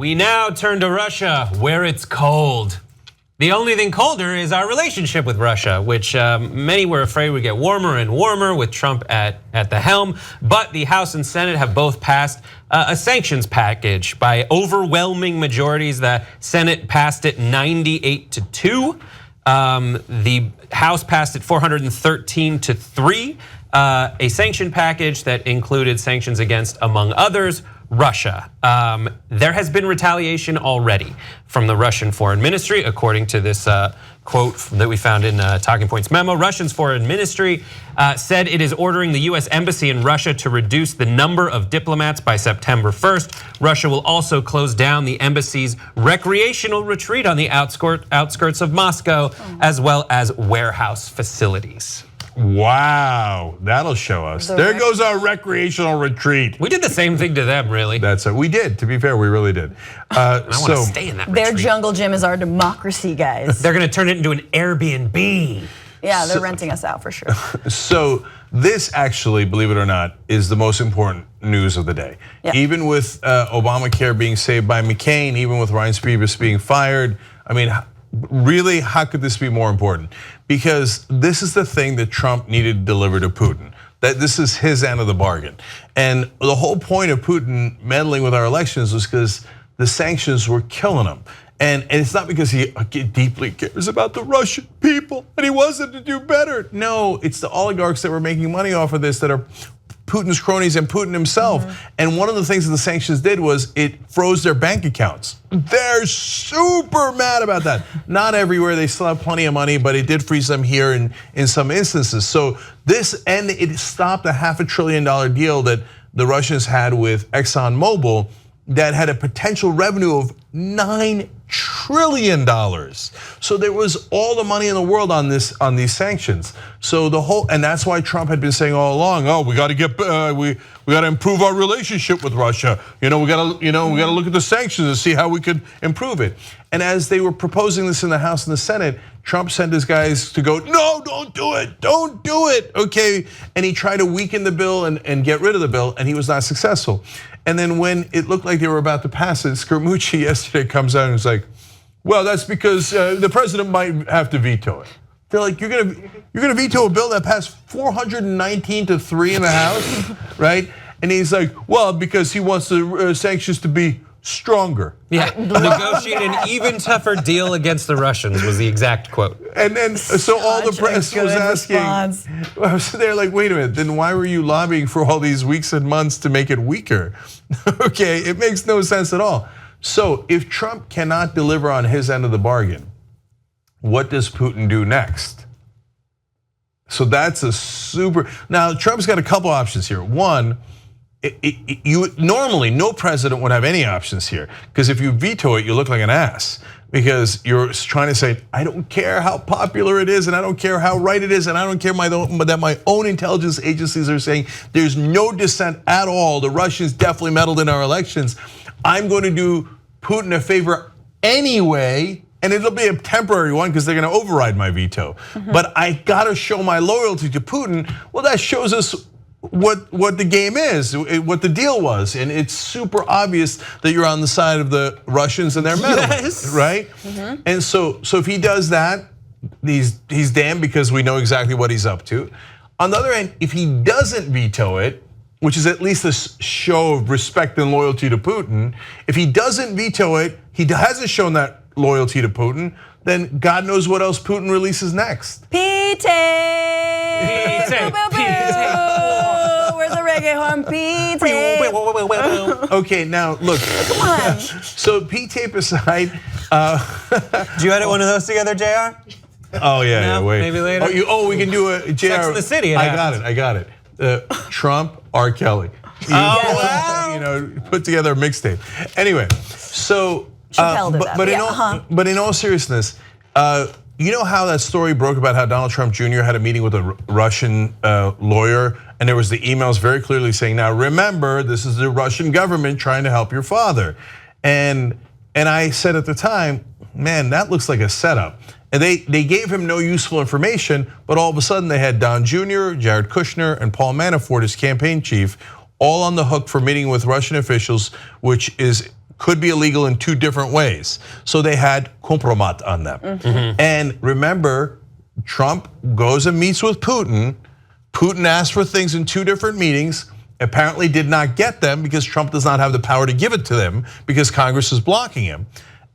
We now turn to Russia, where it's cold. The only thing colder is our relationship with Russia, which many were afraid would get warmer and warmer with Trump at the helm. But the House and Senate have both passed a sanctions package by overwhelming majorities. The Senate passed it 98-2. The House passed it 413-3. A sanction package that included sanctions against, among others, Russia. There has been retaliation already from the Russian foreign ministry, according to this quote that we found in Talking Points memo. Russia's foreign ministry said it is ordering the US embassy in Russia to reduce the number of diplomats by September 1st. Russia will also close down the embassy's recreational retreat on the outskirts of Moscow, as well as warehouse facilities. Wow, that'll show us. There goes our recreational retreat. We did the same thing to them, really. That's it. We did. To be fair, we really did. I want to stay in that retreat. Their jungle gym is our democracy, guys. They're going to turn it into an Airbnb. Yeah, they're renting us out for sure. So this actually, believe it or not, is the most important news of the day. Yeah. Even with Obamacare being saved by McCain, even with Reince Priebus being fired, I mean, really, how could this be more important? Because this is the thing that Trump needed to deliver to Putin. That this is his end of the bargain. And the whole point of Putin meddling with our elections was because the sanctions were killing him. And it's not because he deeply cares about the Russian people and he wants them to do better. No, it's the oligarchs that were making money off of this that are Putin's cronies and Putin himself. And one of the things that the sanctions did was it froze their bank accounts. They're super mad about that. Not everywhere, they still have plenty of money, but it did freeze them here in some instances. So this, and it stopped a $500 billion deal that the Russians had with ExxonMobil that had a potential revenue of $9 trillion. So there was all the money in the world on these sanctions. So the whole, and that's why Trump had been saying all along, oh, we got to get, we got to improve our relationship with Russia. We got to look at the sanctions and see how we could improve it. And as they were proposing this in the House and the Senate, Trump sent his guys to go, no, don't do it, okay? And he tried to weaken the bill and get rid of the bill, and he was not successful. And then when it looked like they were about to pass it, Scaramucci yesterday comes out and is like, well, that's because the president might have to veto it. They're like, you're gonna veto a bill that passed 419-3 in the House, right? And he's like, well, because he wants the sanctions to be stronger. Yeah, negotiate an even tougher deal against the Russians was the exact quote. And then, so all the press was asking, so they're like, wait a minute, then why were you lobbying for all these weeks and months to make it weaker? Okay, it makes no sense at all. So if Trump cannot deliver on his end of the bargain, what does Putin do next? So that's a super, now Trump's got a couple options here. One, normally no president would have any options here, because if you veto it, you look like an ass, because you're trying to say, I don't care how popular it is, and I don't care how right it is, and I don't care that my own intelligence agencies are saying there's no dissent at all. The Russians definitely meddled in our elections. I'm going to do Putin a favor anyway, and it'll be a temporary one because they're going to override my veto. But I got to show my loyalty to Putin. Well, that shows us what the game is, what the deal was, and it's super obvious that you're on the side of the Russians and their meddling, right? And so if he does that, he's damned because we know exactly what he's up to. On the other hand, if he doesn't veto it, which is at least a show of respect and loyalty to Putin, if he doesn't veto it, he hasn't shown that loyalty to Putin, then God knows what else Putin releases next. P-tape. Where's the reggae horn? P-tape. Okay, now look. Come on. So P-tape aside. Did you edit one of those together, JR? Oh yeah, No, wait. maybe later. Oh, we can do a JR. Sex and the City. I got it. Trump, R. Kelly. Wow. Put together a mixtape. Anyway, so but in all seriousness, you know how that story broke about how Donald Trump Jr. had a meeting with a Russian lawyer, and there was the emails very clearly saying, now remember, this is the Russian government trying to help your father. And I said at the time, man, that looks like a setup. And they gave him no useful information, but all of a sudden they had Don Jr., Jared Kushner, and Paul Manafort, his campaign chief, all on the hook for meeting with Russian officials, which is could be illegal in 2 different ways. So they had compromat on them. And remember, Trump goes and meets with Putin. Putin asked for things in 2 different meetings, apparently did not get them because Trump does not have the power to give it to them because Congress is blocking him.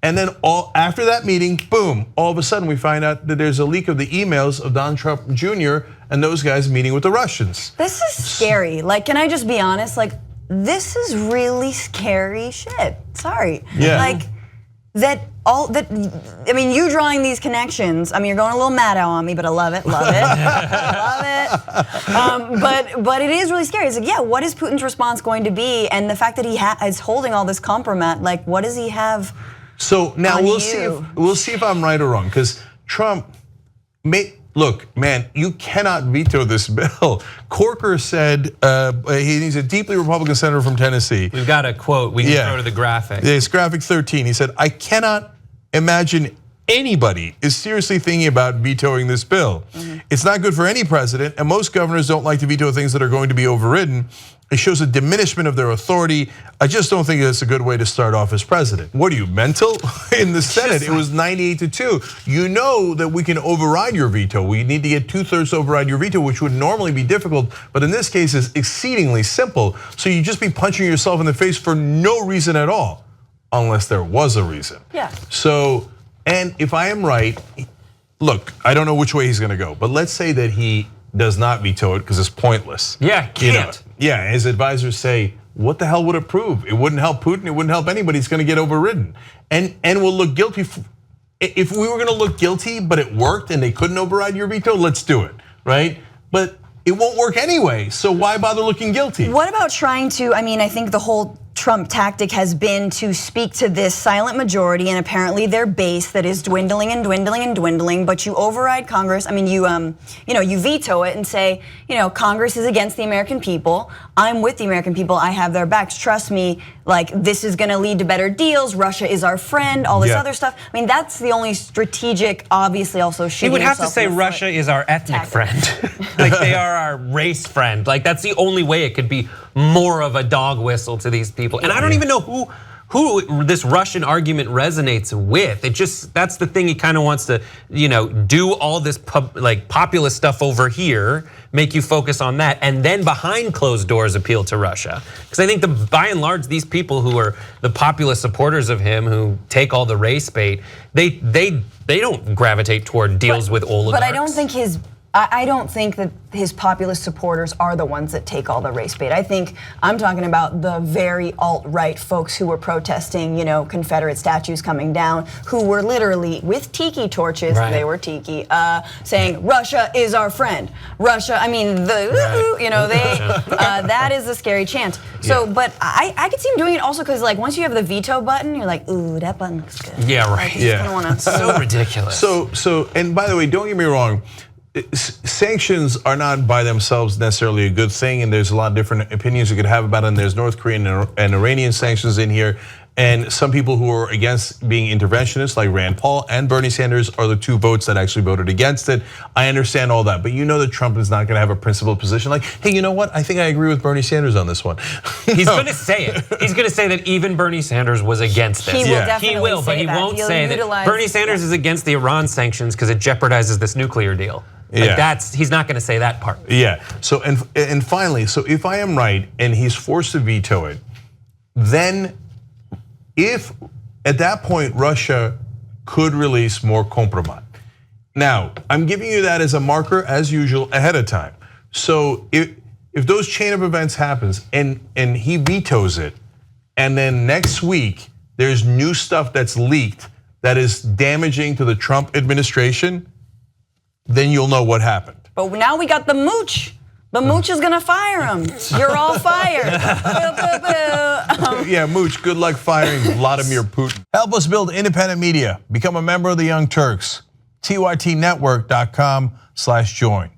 And then after that meeting, boom, all of a sudden we find out that there's a leak of the emails of Donald Trump Jr. and those guys meeting with the Russians. This is scary. Like, can I just be honest? Like, this is really scary shit. Sorry. Yeah. Like, I mean, you drawing these connections, I mean, you're going a little mad on me, but I love it, love it, love it. But it is really scary. It's like, yeah, what is Putin's response going to be? And the fact that he is holding all this compromat, like, what does he have? So now we'll you? see if I'm right or wrong, because Trump look, man, you cannot veto this bill. Corker said he's a deeply Republican senator from Tennessee. We've got a quote. We can throw to the graphic. It's graphic 13. He said, "I cannot imagine anybody is seriously thinking about vetoing this bill. It's not good for any president, and most governors don't like to veto things that are going to be overridden. It shows a diminishment of their authority. I just don't think it's a good way to start off as president." What are you, mental? In the Senate, it was 98-2. You know that we can override your veto. We need to get 2/3 to override your veto, which would normally be difficult, but in this case is exceedingly simple. So you just be punching yourself in the face for no reason at all, unless there was a reason. Yeah. So, and if I am right, look, I don't know which way he's gonna go, but let's say that he does not veto it because it's pointless. Yeah, can't. Yeah, his advisors say, what the hell would it prove? It wouldn't help Putin, it wouldn't help anybody, it's gonna get overridden. And we'll look guilty. If we were gonna look guilty, but it worked and they couldn't override your veto, let's do it, right? But it won't work anyway, so why bother looking guilty? What about trying to, I mean, I think the whole Trump tactic has been to speak to this silent majority and apparently their base that is dwindling and dwindling and dwindling, but you override Congress. I mean, you veto it and say, Congress is against the American people. I'm with the American people, I have their backs. Trust me, like, this is gonna lead to better deals. Russia is our friend, all this other stuff. I mean, that's the only strategic, obviously also shooting. He would have to say Russia is our ethnic friend. Like, they are our race friend. Like, that's the only way it could be more of a dog whistle to these people. And I don't even know who this Russian argument resonates with. That's the thing. He kind of wants to, do all this populist stuff over here, make you focus on that, and then behind closed doors appeal to Russia. Because I think by and large, these people who are the populist supporters of him, who take all the race bait, they don't gravitate toward deals with oligarchs. But I don't think that his populist supporters are the ones that take all the race bait. I'm talking about the very alt-right folks who were protesting, Confederate statues coming down, who were literally with tiki torches. Right. They were tiki, saying Russia is our friend. Russia, I mean, that is a scary chant. So, but I could see him doing it also because, like, once you have the veto button, you're like, ooh, that button looks good. Yeah, right. So ridiculous. So, and by the way, don't get me wrong. Sanctions are not by themselves necessarily a good thing, and there's a lot of different opinions you could have about it. And there's North Korean and Iranian sanctions in here, and some people who are against being interventionists, like Rand Paul and Bernie Sanders, are the 2 votes that actually voted against it. I understand all that, but you know that Trump is not going to have a principled position. Like, hey, you know what? I think I agree with Bernie Sanders on this one. He's going to say it. He's going to say that even Bernie Sanders was against this. He will definitely He will, but he won't say that Bernie Sanders is against the Iran sanctions because it jeopardizes this nuclear deal. He's not going to say that part. Yeah. So and finally, so if I am right and he's forced to veto it, then if at that point Russia could release more compromat. Now, I'm giving you that as a marker, as usual, ahead of time. So if those chain of events happens and he vetoes it, and then next week there's new stuff that's leaked that is damaging to the Trump administration, then you'll know what happened. But now we got the mooch. The mooch is gonna fire him. You're all fired. Yeah, Mooch, good luck firing Vladimir Putin. Help us build independent media. Become a member of the Young Turks. TYTnetwork.com/join.